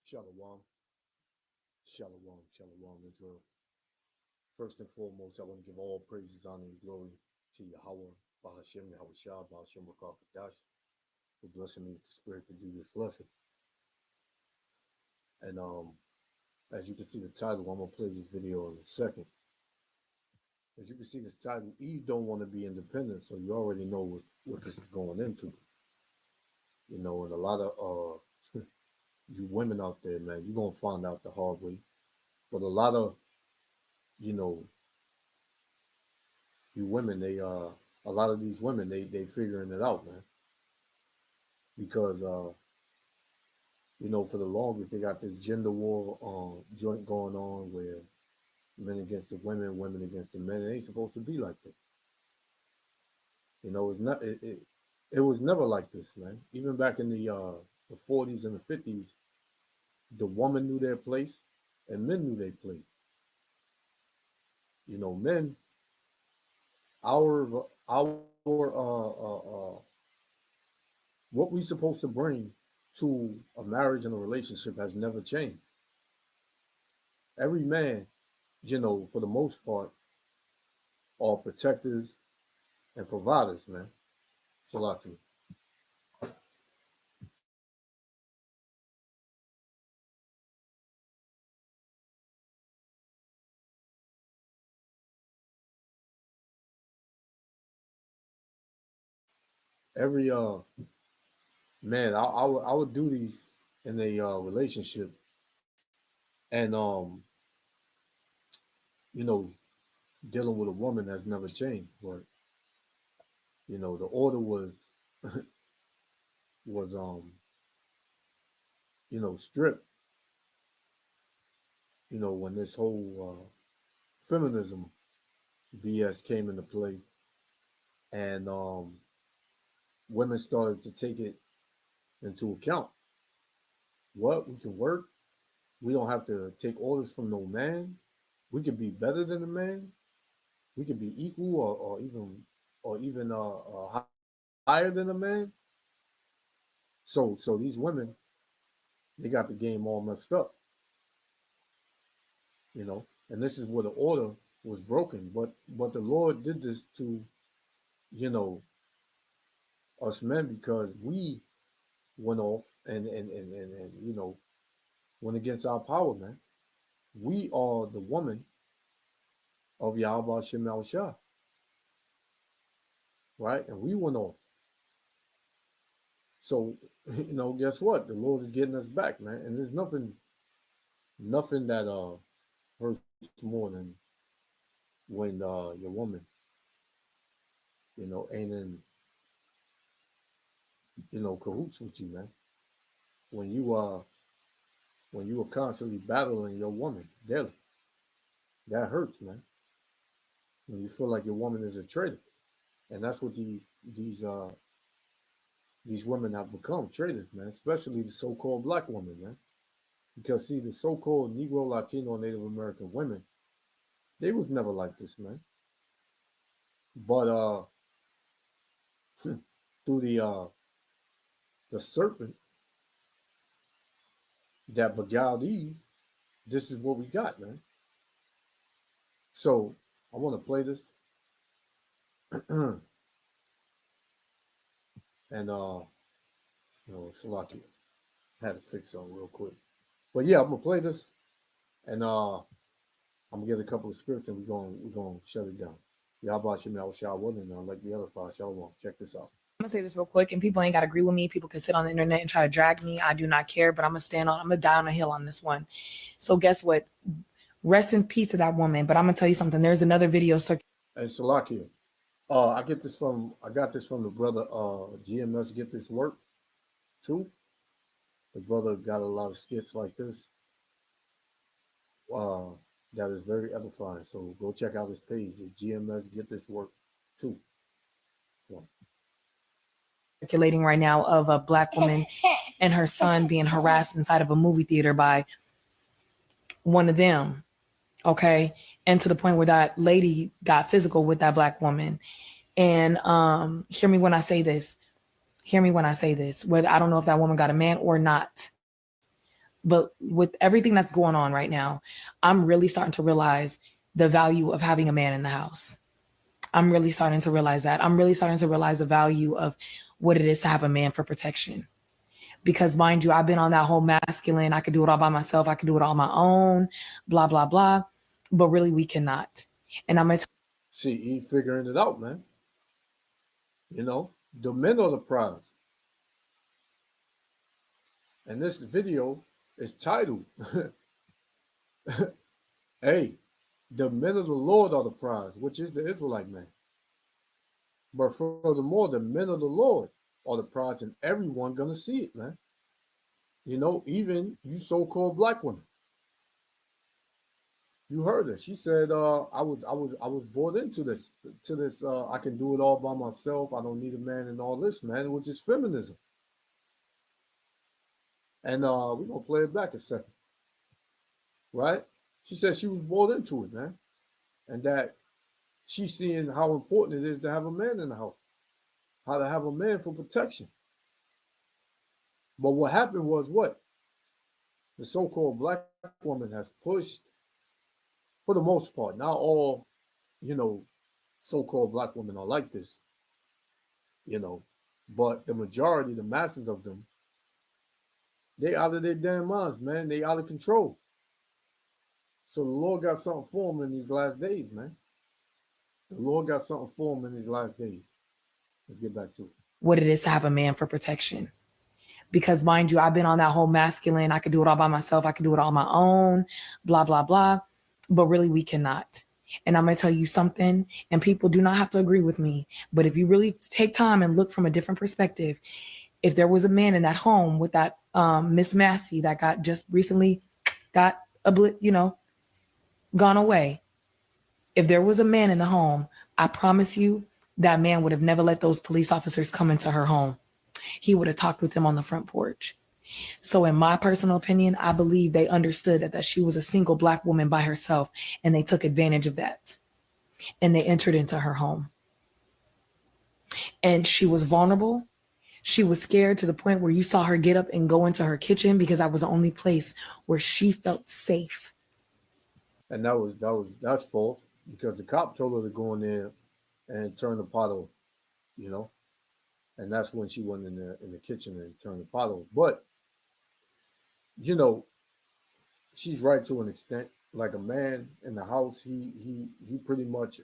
Shalom, shalom, shalom, Israel. First and foremost, I want to give all praises, honor, and glory to Yahweh, Bahashem, Yahweh Shah, Bahashem, Rakakadash, for blessing me with the spirit to do this lesson. And as you can see the title, I'm gonna play this video in a second. As you can see this title, Eve don't want to be independent, so you already know what this is going into. You know, and a lot of you women out there, man, you're gonna find out the hard way. But a lot of, you know, you women, a lot of these women, they figuring it out, man. Because you know, for the longest they got this gender war joint going on where men against the women, women against the men. It ain't supposed to be like that. You know, it's not it was never like this, man. Even back in the 40s and the 50s, the woman knew their place and men knew their place. You know, men, our what we supposed to bring to a marriage and a relationship has never changed. Every man, you know, for the most part, are protectors and providers, man. Salaki. Every man, I would do these in a relationship, and you know, dealing with a woman has never changed. But you know, the order was you know, stripped. You know, when this whole feminism BS came into play, and women started to take it into account. What, we can work, we don't have to take orders from no man. We could be better than a man. We could be equal or even higher than a man. So these women, they got the game all messed up, you know. And this is where the order was broken. But the Lord did this to, you know, us men because we went off and you know, went against our power, man. We are the woman of Yahweh Shem Shah, right? And we went off. So, you know, guess what? The Lord is getting us back, man. And there's nothing that hurts more than when your woman, you know, ain't in, you know, cahoots with you, man. When you when you are constantly battling your woman daily, that hurts, man. When you feel like your woman is a traitor. And that's what these women have become, traitors, man, especially the so-called black woman, man. Because see, the so-called Negro, Latino, Native American women, they was never like this, man. But through the serpent that beguiled Eve, this is what we got, man. So I want to play this, and you know, Salaki had to fix something real quick. But yeah, I'm gonna play this, and I'm gonna get a couple of scripts, and we're gonna shut it down. Yahba Shem Shah wasn't like the other five. Shalom. Check this out. I'm gonna say this real quick, and people ain't gotta agree with me. People can sit on the internet and try to drag me. I do not care, but I'm gonna die on a hill on this one. So guess what? Rest in peace to that woman. But I'm gonna tell you something. There's another video circulating. And Salakia, I got this from the brother GMS Get This Work too. The brother got a lot of skits like this. Uh, that is very edifying. So go check out his page. It's GMS Get This Work too. So, Circulating right now of a black woman and her son being harassed inside of a movie theater by one of them. Okay. And to the point where that lady got physical with that black woman. And hear me when I say this. Hear me when I say this. Whether I don't know if that woman got a man or not. But with everything that's going on right now, I'm really starting to realize the value of having a man in the house. I'm really starting to realize that. I'm really starting to realize the value of what it is to have a man for protection. Because mind you, I've been on that whole masculine, I could do it all by myself, I could do it all on my own, blah, blah, blah. But really, we cannot. And I'm going to See, he figuring it out, man. You know, the men are the prize. And this video is titled, Hey, the men of the Lord are the prize, which is the Israelite man. But furthermore, the men of the Lord are the prize, and everyone gonna see it, man. You know, even you so-called black women. You heard her. She said, I was bought into this, I can do it all by myself. I don't need a man and all this, man, which is feminism. And we're gonna play it back a second, right? She said she was bought into it, man. And that she's seeing how important it is to have a man in the house, how to have a man for protection. But what happened was what? The so-called black woman has pushed, for the most part, not all, you know, so-called black women are like this, you know, but the majority, the masses of them, they out of their damn minds, man. They out of control. So the Lord got something for them in these last days, man. The Lord got something for them in these last days. Let's get back to it. what it is to have a man for protection. Because mind you, I've been on that whole masculine, I could do it all by myself, I could do it all on my own, blah, blah, blah. But really, we cannot. And I'm going to tell you something, and people do not have to agree with me. But if you really take time and look from a different perspective, if there was a man in that home with that Miss Massey that got just recently got gone away, if there was a man in the home, I promise you that man would have never let those police officers come into her home. He would have talked with them on the front porch. So in my personal opinion, I believe they understood that she was a single black woman by herself, and they took advantage of that. And they entered into her home. And she was vulnerable. She was scared to the point where you saw her get up and go into her kitchen because that was the only place where she felt safe. And that's false because the cop told her to go in there and turn the pot over, you know, and that's when she went in the kitchen and turned the pot over. But you know, she's right to an extent. Like a man in the house, he pretty much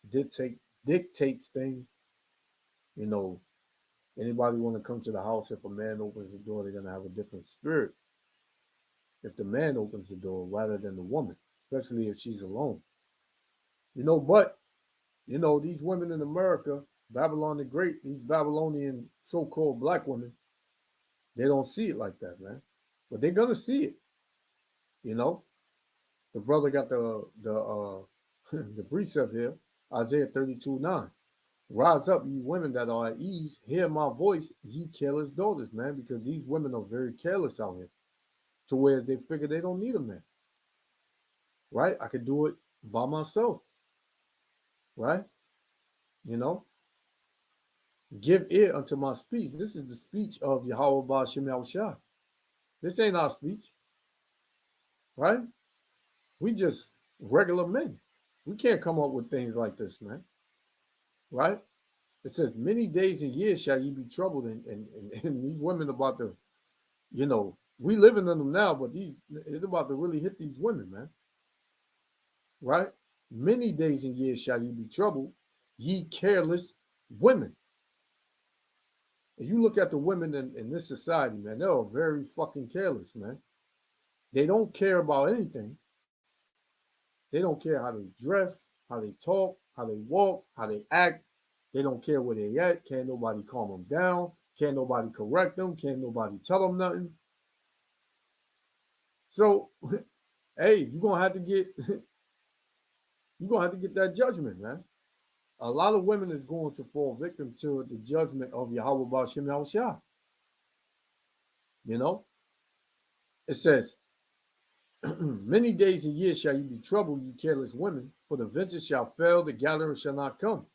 dictates things. You know, anybody want to come to the house, if a man opens the door, they're gonna have a different spirit if the man opens the door rather than the woman, especially if she's alone. You know, but you know, these women in America, Babylon the Great, these Babylonian so-called black women, they don't see it like that, man. But they're gonna see it. You know, the brother got the the precept here, Isaiah 32:9. Rise up, ye women that are at ease, hear my voice, ye careless daughters, man, because these women are very careless out here. To whereas they figure they don't need a man. Right? I could do it by myself. Right? You know? Give ear unto my speech. This is the speech of Yahweh Ba'Shem Yahushua. This ain't our speech. Right? We just regular men. We can't come up with things like this, man. Right? It says, many days and years shall ye be troubled, and these women about to, you know, we living in them now, but it's about to really hit these women, man. Right? Many days and years shall ye be troubled, ye careless women. And you look at the women in this society, man, they're very fucking careless, man. They don't care about anything. They don't care how they dress, how they talk, how they walk, how they act. They don't care where they at. Can't nobody calm them down. Can't nobody correct them. Can't nobody tell them nothing. So, hey, you're gonna have to get that judgment, man. A lot of women is going to fall victim to the judgment of Yahweh Ba'Shem Yahushua. You know, it says, many days and years shall you be troubled, ye careless women, for the venture shall fail, the gathering shall not come.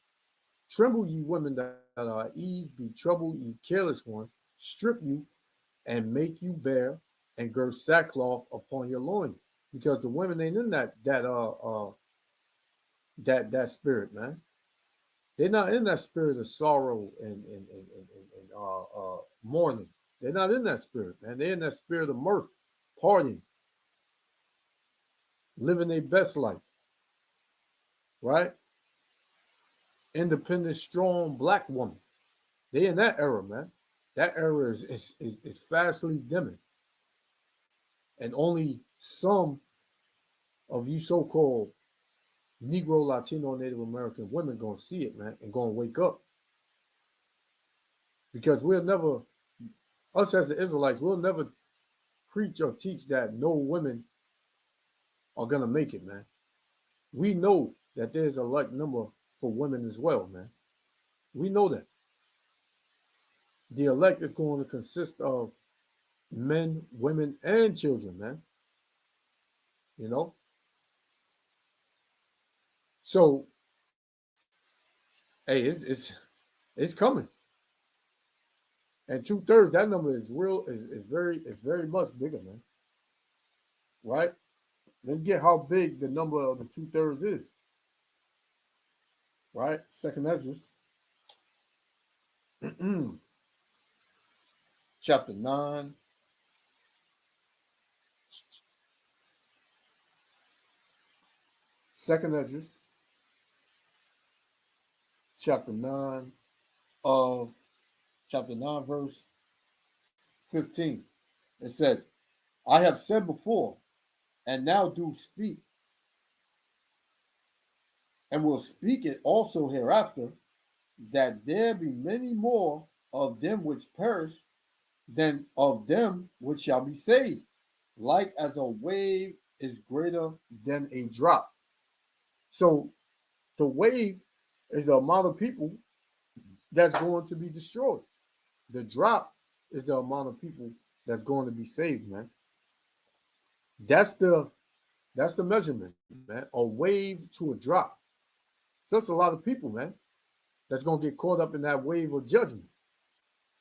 Tremble, ye women that are at ease, be troubled, ye careless ones, strip you and make you bare and gird sackcloth upon your loins, because the women ain't in that spirit, man. They're not in that spirit of sorrow and mourning. They're not in that spirit, man. They're in that spirit of mirth, partying, living their best life, right? Independent, strong black woman. They in that era, man. That era is fastly dimming, and only some of you so-called Negro, Latino, Native American women gonna see it, man, and gonna wake up, because we'll never, us as the Israelites, we'll never preach or teach that no women are gonna make it, man. We know that there's a like number for women as well, man. We know that the elect is going to consist of men, women, and children, man. You know, so hey, it's coming, and 2/3, that number is real, is very much bigger, man. Right? Let's get how big the number of the 2/3 is. Right? Second Ezra, chapter 9. Second Ezra, chapter 9 of chapter 9, verse 15. It says, I have said before, and now do speak, and will speak it also hereafter, that there be many more of them which perish than of them which shall be saved. Like as a wave is greater than a drop. So the wave is the amount of people that's going to be destroyed. The drop is the amount of people that's going to be saved, man. That's the that's the measurement, man. A wave to a drop. So that's a lot of people, man, that's gonna get caught up in that wave of judgment.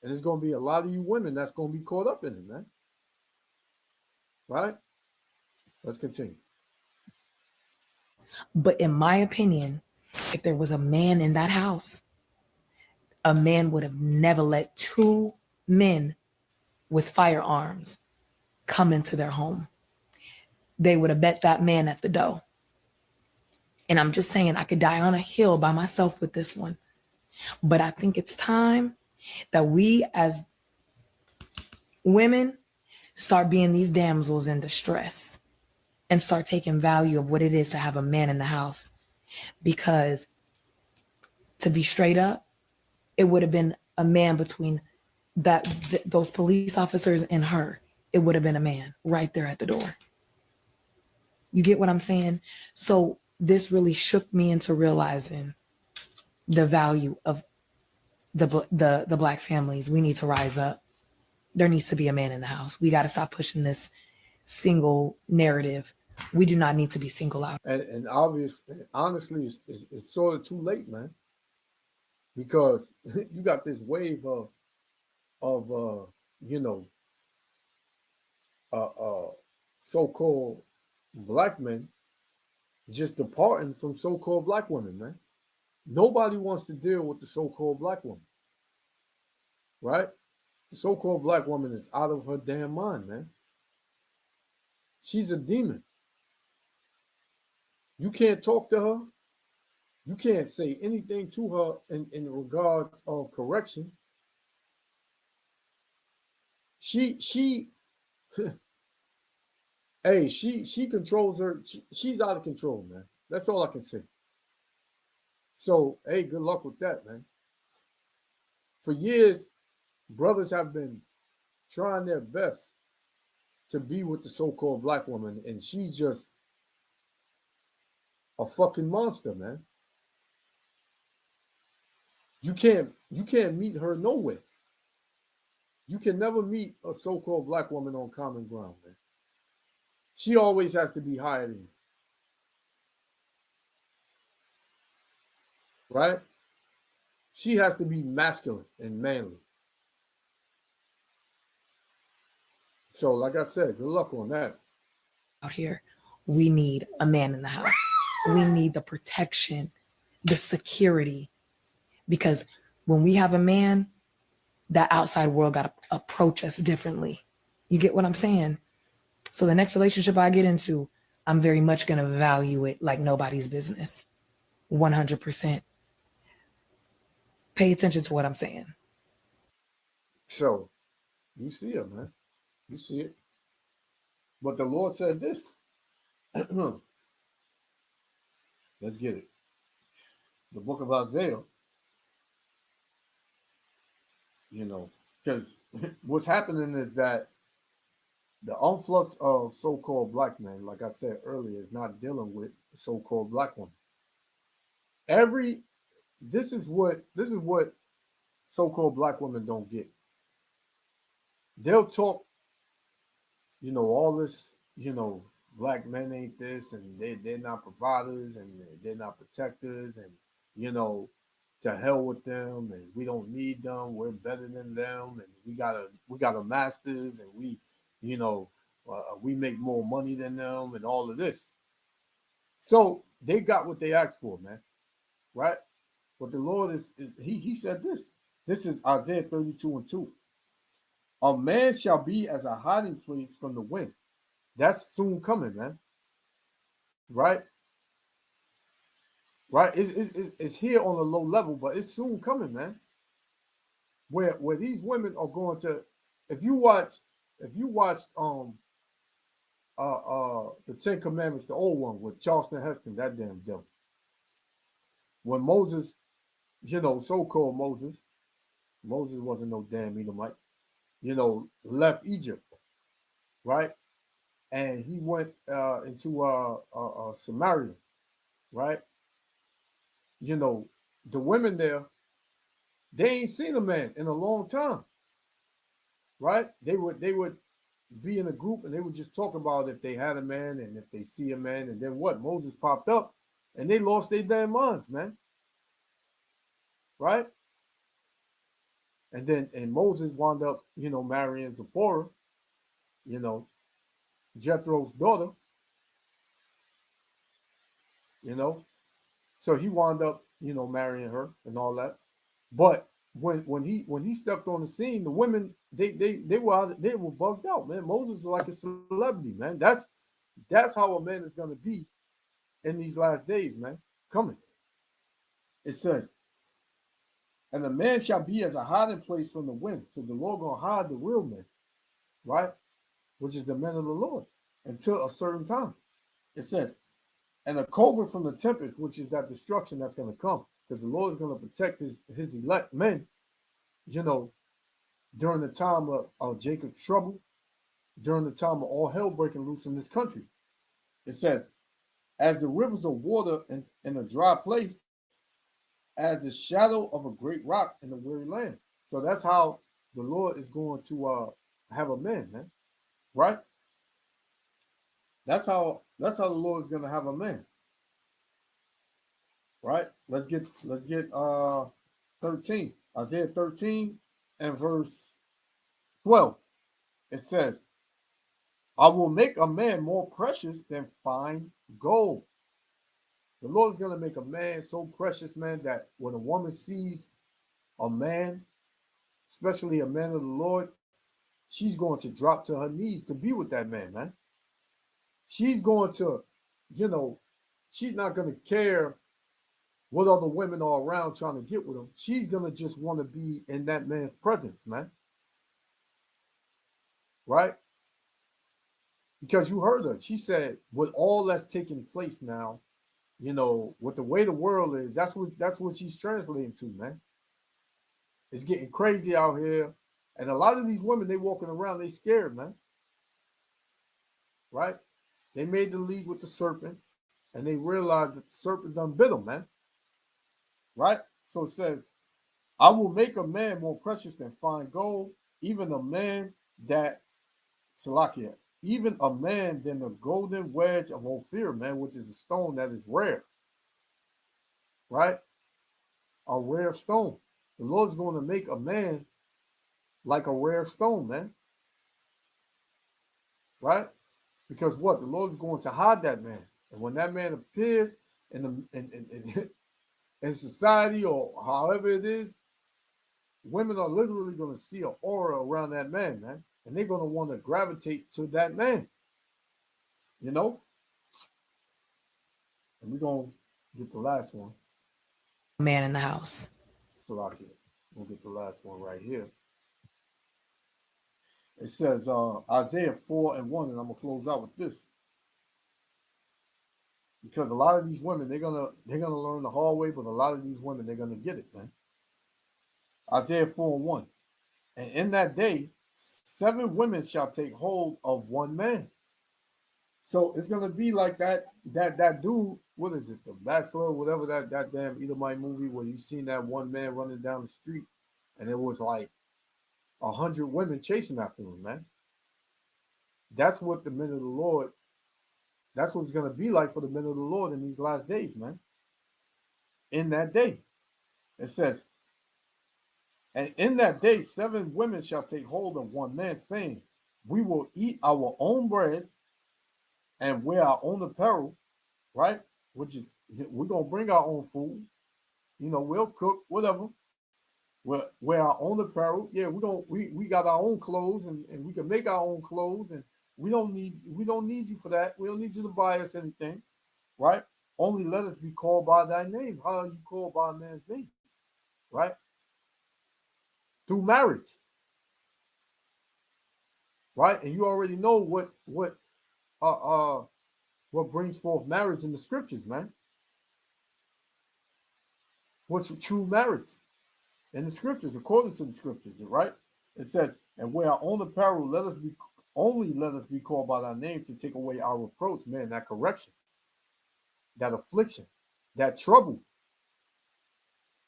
And there's gonna be a lot of you women that's gonna be caught up in it, man. Right? Let's continue. But in my opinion, if there was a man in that house, a man would have never let two men with firearms come into their home. They would have bet that man at the door. And I'm just saying, I could die on a hill by myself with this one. But I think it's time that we as women start being these damsels in distress and start taking value of what it is to have a man in the house. Because to be straight up, it would have been a man between those police officers and her. It would have been a man right there at the door. You get what I'm saying? So this really shook me into realizing the value of the black families. We need to rise up. There needs to be a man in the house. We got to stop pushing this single narrative. We do not need to be single out. And honestly, it's sort of too late, man, because you got this wave of you know uh, uh, so-called black men just departing from so-called black women, man. Nobody wants to deal with the so-called black woman, right? The so-called black woman is out of her damn mind, man. She's a demon. You can't talk to her. You can't say anything to her in regards of correction. She hey, she controls her. She's out of control, man. That's all I can say. So, hey, good luck with that, man. For years, brothers have been trying their best to be with the so-called black woman, and she's just a fucking monster, man. You can't meet her nowhere. You can never meet a so-called black woman on common ground, man. She always has to be higher than you, right? She has to be masculine and manly. So, like I said, good luck on that. Out here, we need a man in the house. We need the protection, the security, because when we have a man, that outside world got to approach us differently. You get what I'm saying? So the next relationship I get into, I'm very much going to value it like nobody's business. 100%. Pay attention to what I'm saying. So, you see it, man. You see it. But the Lord said this. Let's get it. The book of Isaiah, you know, because what's happening is that the influx of so-called black men, like I said earlier, is not dealing with so-called black women. Every this is what so-called black women don't get. They'll talk, all this, black men ain't this, and they're not providers, and they're not protectors, and you know, to hell with them, and we don't need them. We're better than them, and we got a masters, and you know, we make more money than them, and all of this. So they got what they asked for, man, right? But the Lord is he said this. This is Isaiah 32:2. A man shall be as a hiding place from the wind. That's soon coming, man. Right? Right? It's here on a low level, but it's soon coming, man. Where these women are going to, if you watch, if you watched the Ten Commandments, the old one with Charleston Heston, that damn devil. When Moses, so-called Moses wasn't no damn Edomite, left Egypt, right? And he went into Samaria, right? You know, the women there, they ain't seen a man in a long time, right? They would be in a group and they would just talk about if they had a man and if they see a man, and then what? Moses popped up and they lost their damn minds, man, right? And Moses wound up, marrying Zipporah, you know, Jethro's daughter, you know. So he wound up, marrying her and all that. But when he stepped on the scene, the women they were bugged out, man. Moses was like a celebrity, man. That's how a man is gonna be in these last days, man. Coming. It says, and the man shall be as a hiding place from the wind. So the Lord gonna hide the real men, right? Which is the men of the Lord, until a certain time. It says, and a covert from the tempest, which is that destruction that's gonna come, because the Lord is gonna protect his elect men, you know, during the time of Jacob's trouble, during the time of all hell breaking loose in this country. It says, as the rivers of water in a dry place, as the shadow of a great rock in a weary land. So that's how the Lord is going to have a man, right? That's how the Lord is going to have a man, right? Let's get 13. Isaiah 13 and verse 12. It says, I will make a man more precious than fine gold. The Lord is going to make a man so precious, man, that when a woman sees a man, especially a man of the Lord, she's going to drop to her knees to be with that man, man. She's going to, you know, she's not going to care what other women are around trying to get with him. She's going to just want to be in that man's presence, man. Right? Because you heard her. She said, with all that's taking place now, with the way the world is, that's what she's translating to, man. It's getting crazy out here. And a lot of these women, they walking around, they scared, man. Right? They made the league with the serpent, and they realized that the serpent done bit them, man. Right? So it says, I will make a man more precious than fine gold, even a man that Salakia, even a man than the golden wedge of Ophir, man, which is a stone that is rare. Right? A rare stone. The Lord's going to make a man like a rare stone, man. right? Because what? The Lord is going to hide that man. And when that man appears in in society or however it is, women are literally going to see an aura around that man, man. And they're going to want to gravitate to that man, you know? And we're going to get the last one. Man in the house. Salakia. We'll get the last one right here. It says Isaiah 4:1, and I'm gonna close out with this. Because a lot of these women, they're gonna learn the hard way, but a lot of these women, they're gonna get it, man. Isaiah 4:1. And in that day, 7 women shall take hold of one man. So it's gonna be like that dude, what is it, The Bachelor, whatever that damn Edomite movie where you seen that one man running down the street and it was like 100 women chasing after him, man. That's what the men of the Lord, that's what it's going to be like for the men of the Lord in these last days, man. In that day, it says, and in that day, 7 women shall take hold of one man, saying, we will eat our own bread and wear our own apparel, right? Which is, we're going to bring our own food. You know, we'll cook, whatever. We'll wear our own apparel. Yeah, we got our own clothes and we can make our own clothes, and we don't need you for that. We don't need you to buy us anything, right? Only let us be called by thy name. How are you called by a man's name? Right? Through marriage. Right? And you already know what brings forth marriage in the scriptures, man. What's a true marriage? In the scriptures, according to the scriptures, right? It says, and wear our own apparel, let us be called by thy name to take away our reproach, man, that correction, that affliction, that trouble.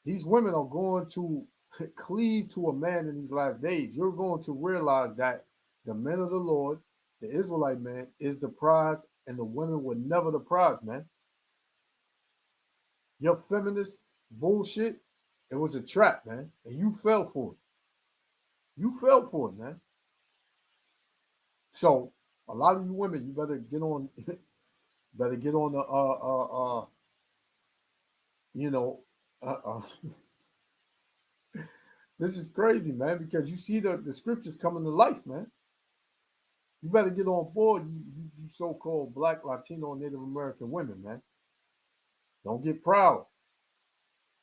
These women are going to cleave to a man in these last days. You're going to realize that the men of the Lord, the Israelite man, is the prize, and the women were never the prize, man. Your feminist bullshit, it was a trap, man, and you fell for it. You fell for it, man. So a lot of you women, you better get on, the this is crazy, man, because you see the scriptures coming to life, man. You better get on board, you so-called Black, Latino, and Native American women, man. Don't get proud,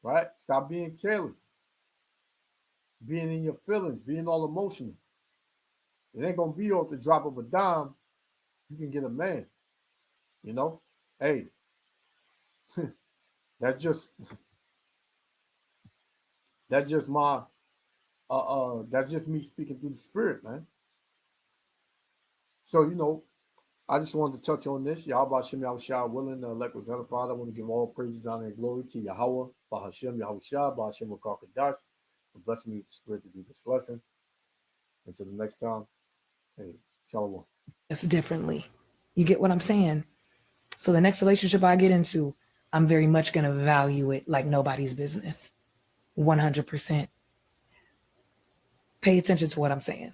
right? Stop being careless, being in your feelings, being all emotional. It ain't gonna be off the drop of a dime. You can get a man, you know. Hey, that's just my that's just me speaking through the spirit, man. So I just wanted to touch on this. Yahweh Hashem Yahushua willing, the elect was edified. I want to give all praises, honor, and glory to Yahweh, Bahashem Yahushua, Bahashem Wakakadash, for blessing me with the spirit to do this lesson. Until the next time, hey, shalom. It's differently. You get what I'm saying? So the next relationship I get into, I'm very much going to value it like nobody's business. 100%. Pay attention to what I'm saying.